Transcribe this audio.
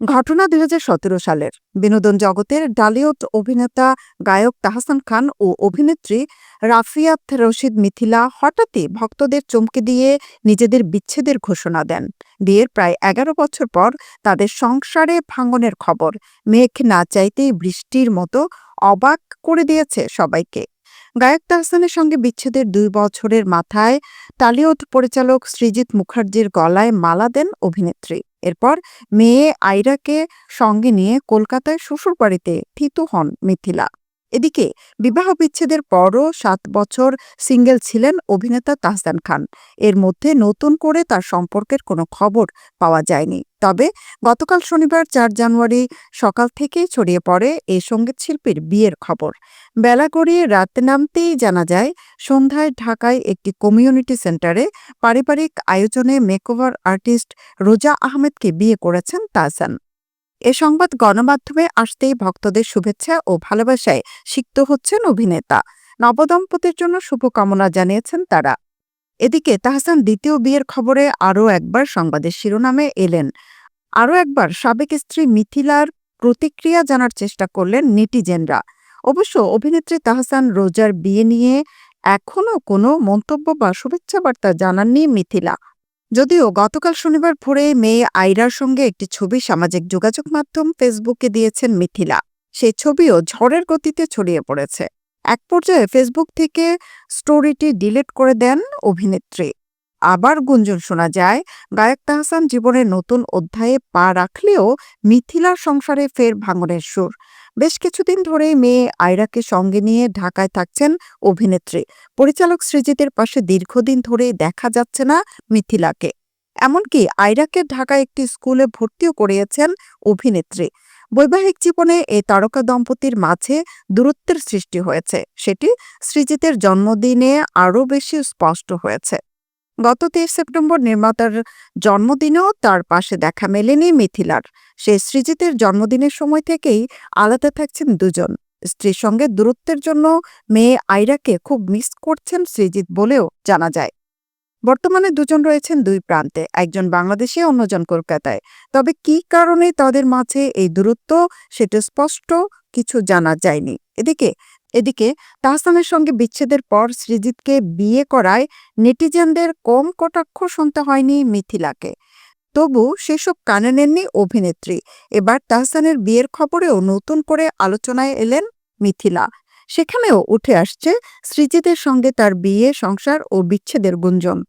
ঘটনা ২০১৭ সালের। বিনোদন জগতের ডালিউড অভিনেতা গায়ক তাহসান খান ও অভিনেত্রী রাফিয়াত রশিদ মিথিলা হঠাৎই ভক্তদের চমকে দিয়ে নিজেদের বিচ্ছেদের ঘোষণা দেন। বিয়ের প্রায় ১১ বছর পর তাদের সংসারে ভাঙনের খবর মেঘ না চাইতেই বৃষ্টির মতো অবাক করে দিয়েছে সবাইকে। গায়ক তাহসানের সঙ্গে বিচ্ছেদের ২ বছরের মাথায় টালিউড পরিচালক সৃজিত মুখার্জির গলায় মালা দেন অভিনেত্রী। এরপর মেয়ে আইরাকে সঙ্গে নিয়ে কলকাতায় শ্বশুরবাড়িতে থিতু হন মিথিলা। এদিকে বিবাহ বিচ্ছেদের পরও ৭ বছর সিঙ্গেল ছিলেন অভিনেতা তাহসান খান। এর মধ্যে নতুন করে তার সম্পর্কের কোনো খবর পাওয়া যায়নি। তবে গতকাল শনিবার ৪ জানুয়ারি সকাল থেকেই ছড়িয়ে পড়ে এই সঙ্গীত শিল্পীর বিয়ের খবর। বেলা গড়িয়ে রাত নামতেই জানা যায় সন্ধ্যায় ঢাকায় একটি কমিউনিটি সেন্টারে পারিবারিক আয়োজনে মেকওভার আর্টিস্ট রোজা আহমেদকে বিয়ে করেছেন তাহসান। এ সংবাদ গণমাধ্যমে আসতেই ভক্তদের শুভেচ্ছা ও ভালোবাসায় সিক্ত হচ্ছেন অভিনেতা। নবদম্পতির জন্য শুভকামনা জানিয়েছেন তারা। এদিকে তাহসান দ্বিতীয় বিয়ের খবরে আরও একবার সংবাদের শিরোনামে এলেন। আরও একবার সাবেক স্ত্রী মিথিলার প্রতিক্রিয়া জানার চেষ্টা করলেন নেটিজেনরা। অবশ্য অভিনেত্রী তাহসান রোজার বিয়ে নিয়ে এখনও কোনো মন্তব্য বা শুভেচ্ছা বার্তা জানাননি মিথিলা। যদিও গতকাল শনিবার ভোরে মেয়ে আইরার সঙ্গে একটি ছবি সামাজিক যোগাযোগ মাধ্যম ফেসবুকে দিয়েছেন মিথিলা। সেই ছবিও ঝড়ের গতিতে ছড়িয়ে পড়েছে। এক পর্যায়ে ফেসবুক থেকে স্টোরিটি ডিলিট করে দেন অভিনেত্রী। আবার গুঞ্জন শোনা যায় গায়ক তাহসান জীবনের নতুন অধ্যায়ে পা রাখলেও মিথিলার সংসারে ফের ভাঙনের সুর। বেশ কিছুদিন ধরেই মেয়ে আইরাকে সঙ্গে নিয়ে ঢাকায় থাকছেন অভিনেত্রী। পরিচালক সৃজিতের পাশে দীর্ঘদিন ধরেই দেখা যাচ্ছে না মিথিলাকে। এমনকি আইরাকে ঢাকায় একটি স্কুলে ভর্তিও করিয়েছেন অভিনেত্রী। বৈবাহিক জীবনে এই তারকা দম্পতির মাঝে দূরত্বের সৃষ্টি হয়েছে, সেটি সৃজিতের জন্মদিনে আরও বেশি স্পষ্ট হয়েছে। গত ২৩ সেপ্টেম্বর নির্মাতার জন্মদিনেও তার পাশে দেখা মেলেনি মিথিলার। সে সৃজিতের জন্মদিনের সময় থেকেই আলাদা থাকছেন দুজন। স্ত্রীর সঙ্গে দূরত্বের জন্য মেয়ে আইরাকে খুব মিস করছেন সৃজিত বলেও জানা যায়। বর্তমানে দুজন রয়েছেন দুই প্রান্তে, একজন বাংলাদেশে, অন্যজন কলকাতায়। তবে কী কারণে তাদের মাঝে এই দূরত্ব, সেটা স্পষ্ট কিছু জানা যায়নি। এদিকে তাহসানের সঙ্গে বিচ্ছেদের পর সৃজিতকে বিয়ে করায় নেটিজেনদের কম কটাক্ষ শুনতে হয়নি মিথিলাকে। তবু সেসব কানে নেননি অভিনেত্রী। এবার তাহসানের বিয়ের খবরেও নতুন করে আলোচনায় এলেন মিথিলা। সেখানেও উঠে আসছে সৃজিতের সঙ্গে তার বিয়ে, সংসার ও বিচ্ছেদের গুঞ্জন।